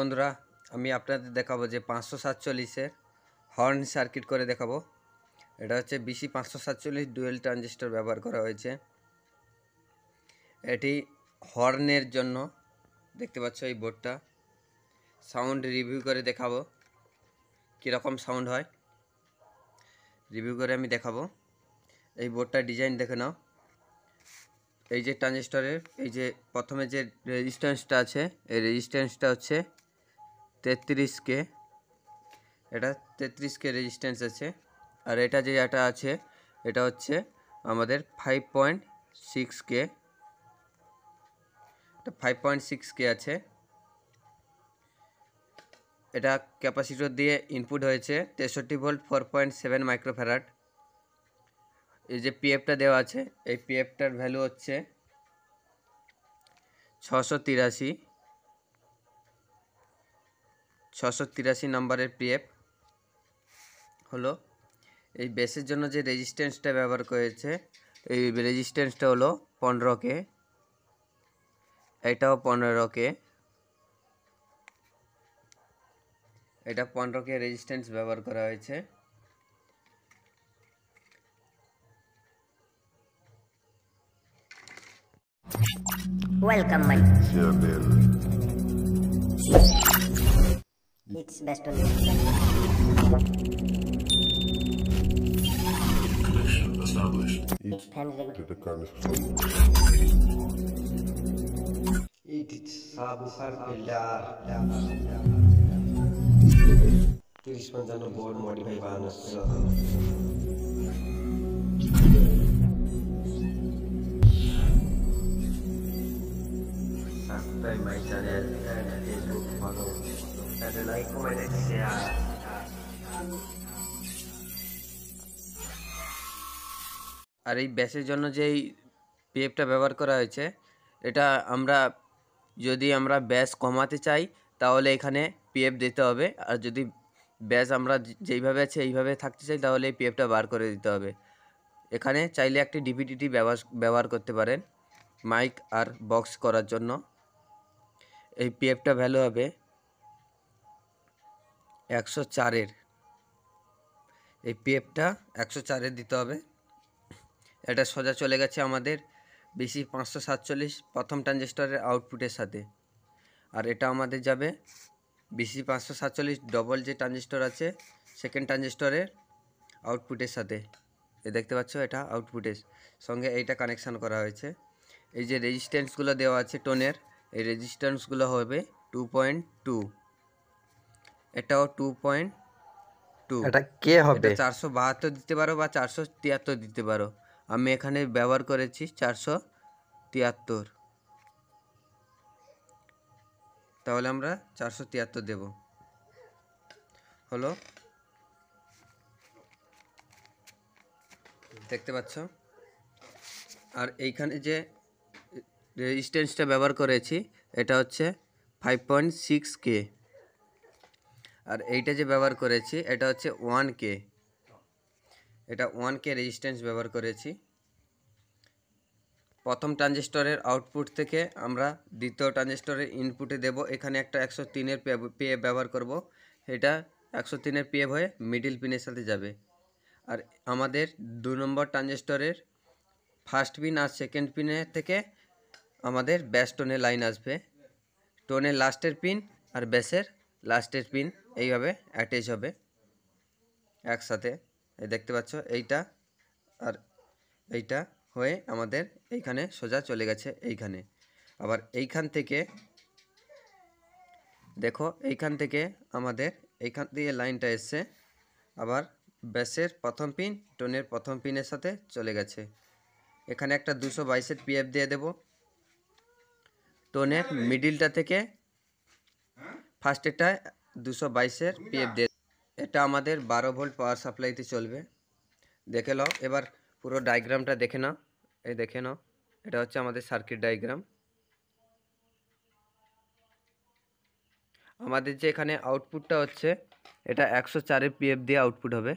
বন্ধুরা, আমি আপনাদের দেখাবো যে 547-এর হর্ন সার্কিট করে দেখাবো। এটা হচ্ছে BC 547 ডুয়েল ট্রানজিস্টর ব্যবহার করা হয়েছে। এটি হর্নের জন্য। দেখতে পাচ্ছ এই বোর্ডটা। সাউন্ড রিভিউ করে দেখাবো কীরকম সাউন্ড হয়, রিভিউ করে আমি দেখাবো। এই বোর্ডটার ডিজাইন দেখে নাও। এই যে ট্রানজিস্টরের এই যে প্রথমে যে রেজিস্ট্যান্সটা আছে, এই রেজিস্ট্যান্সটা হচ্ছে 33K। এটা 33K রেজিস্ট্যান্স আছে। আর এটা যেটা আছে এটা হচ্ছে আমাদের 5.6K। এটা 5.6K আছে। এটা ক্যাপাসিটর দিয়ে ইনপুট হয়েছে 63 ভোল্ট 4.7 মাইক্রোফ্যারাড। এই যে পিএফটা দেওয়া আছে, এই পিএফটার ভ্যালু হচ্ছে 683 নম্বরের পিএফ হলো। এই বেসের জন্য যে রেজিস্ট্যান্সটা ব্যবহার করেছে, এই রেজিস্ট্যান্সটা হলো 15K। এটাও 15K। এটা 15K রেজিস্ট্যান্স ব্যবহার করা হয়েছে। Welcome, my. It's best on. Connection established. Family. It's subwoofer filter. 3055 board modify বানানো হচ্ছে। Subscribe my channel and Facebook follow and like, comment and share. আর এই ব্যাসের জন্য যেই পিএফটা ব্যবহার করা হয়েছে, এটা যদি আমরা ব্যাস কমাতে চাই তাহলে এখানে পিএফ দিতে হবে। আর যদি ব্যাস আমরা যেইভাবে আছে এইভাবে থাকতে চাই তাহলে এই পিএফটা বার করে দিতে হবে। এখানে চাইলে একটি ডিভিডিটি ব্যবহার করতে পারেন মাইক আর বক্স করার জন্য। এই পিএফটা ভ্যালু হবে 104-এর। এই পিএফটা 104-এর দিতে হবে। এটা সোজা চলে গেছে আমাদের BC 547 প্রথম ট্রানজিস্টরের আউটপুটের সাথে। আর এটা আমাদের যাবে BC 547 ডবল যে ট্রানজিস্টর আছে সেকেন্ড ট্রানজিস্টরের আউটপুটের সাথে। দেখতে পাচ্ছ, এটা আউটপুটের সঙ্গে এইটা কানেকশান করা হয়েছে। এই যে রেজিস্ট্যান্সগুলো দেওয়া আছে টোনের, এই রেজিস্ট্যান্সগুলো হবে 2.2। এটাও 2.2। এটা কে হবে? 472 দিতে পারো বা 473 দিতে পারো। আমি এখানে ব্যবহার করেছি 473। তাহলে আমরা 473 দেব। হলো, দেখতে পাচ্ছ। আর এইখানে যে রেজিস্ট্যান্সটা ব্যবহার করেছি এটা হচ্ছে 5.6K। আর এইটা যে ব্যবহার করেছি এটা হচ্ছে 1K। এটা 1K রেজিস্ট্যান্স ব্যবহার করেছি। প্রথম ট্রানজিস্টরের আউটপুট থেকে আমরা দ্বিতীয় ট্রানজিস্টরের ইনপুটে দেব। এখানে একটা 103-এর পিএফ ব্যবহার করব। এটা 103-এর পিএফ হয়ে মিডিল পিনের সাথে যাবে। আর আমাদের 2 নম্বর ট্রানজিস্টরের ফার্স্ট পিন আর সেকেন্ড পিনের থেকে আমাদের ব্যাস টোনের লাইন আসবে। টোনের লাস্টের পিন আর ব্যাসের লাস্টের পিন এইভাবে অ্যাটাচ হবে একসাথে। এই দেখতে পাচ্ছ, এইটা আর এইটা হয়ে আমাদের এইখানে সোজা চলে গেছে এইখানে। আবার এইখান থেকে দেখো, এইখান থেকে আমাদের এইখান দিয়ে লাইনটা এসছে আবার ব্যাসের প্রথম পিন টোনের প্রথম পিনের সাথে চলে গেছে। এখানে একটা 222-এর পিএফ দিয়ে দেব। টোনের মিডিলটা থেকে ফার্স্টেরটায় 222-এর পিএফ দিয়ে। এটা আমাদের 12 ভোল্ট পাওয়ার সাপ্লাইতে চলবে। দেখে নাও, এবার পুরো ডায়াগ্রামটা দেখে নাও। এই দেখে নাও, এটা হচ্ছে আমাদের সার্কিট ডায়াগ্রাম। আমাদের যে এখানে আউটপুটটা হচ্ছে এটা 104-এর পিএফ দিয়ে আউটপুট হবে।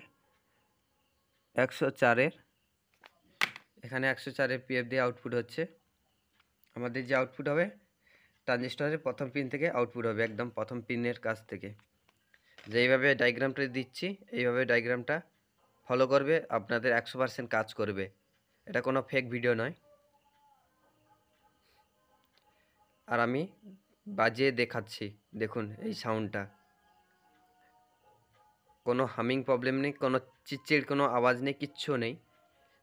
104-এর, এখানে 104-এর পিএফ দিয়ে আউটপুট হচ্ছে। আমাদের যে আউটপুট হবে ট্রানজিস্টরের প্রথম পিন থেকে আউটপুট হবে, একদম প্রথম পিনের কাছ থেকে। যেইভাবে ডায়াগ্রামটা দিচ্ছি এইভাবে ডায়াগ্রামটা ফলো করবে, আপনাদের 100% কাজ করবে। এটা কোনো ফেক ভিডিও নয়। আর আমি বাজিয়ে দেখাচ্ছি, দেখুন এই সাউন্ডটা, কোনো হামিং প্রবলেম নেই, কোনো চিড়চিড় কোনো আওয়াজ নেই, কিচ্ছু নেই।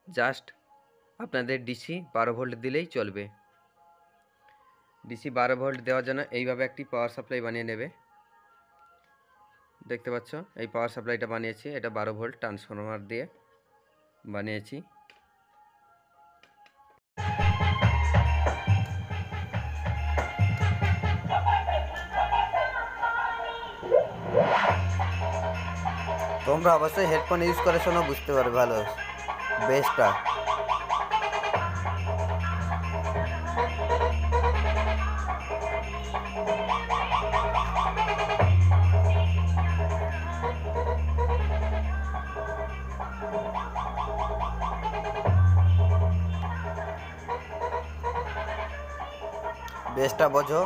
জাস্ট আপনাদের ডিসি 12 ভোল্ট দিলেই চলবে। ডিসি 12 ভোল্ট দেওয়ার জন্য এইভাবে একটি পাওয়ার সাপ্লাই বানিয়ে নেবে। দেখতে পাচ্ছ এই পাওয়ার সাপ্লাইটা বানিয়েছি, এটা 12 ভোল্ট ট্রান্সফরমার দিয়ে বানিয়েছি। তোমরা অবশ্যই হেডফোন ইউজ করে শোনো, বুঝতে পারবে ভালো বেসটা। বেসটা বোঝো।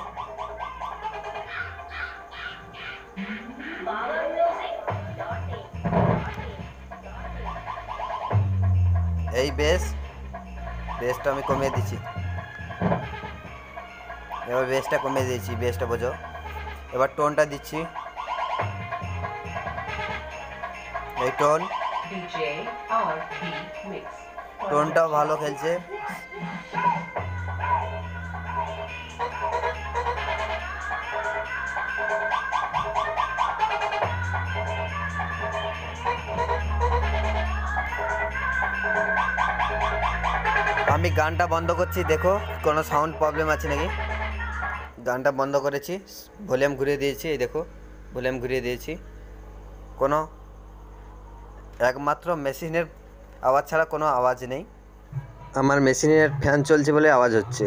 এই বেসটা আমি কমিয়ে দিচ্ছি, এবার বেসটা কমিয়ে দিয়েছি, বেসটা বোঝো। এবার টোনটা দিচ্ছি, এই টোনটাও ভালো খেলছে। আমি গানটা বন্ধ করছি, দেখো কোনো সাউন্ড প্রবলেম আছে নাকি। গানটা বন্ধ করেছি, ভলিউম ঘুরিয়ে দিয়েছি, এই দেখো ভলিউম ঘুরিয়ে দিয়েছি। কোনো একমাত্র মেশিনের আওয়াজ ছাড়া কোনো আওয়াজ নেই। আমার মেশিনের ফ্যান চলছে বলে আওয়াজ হচ্ছে।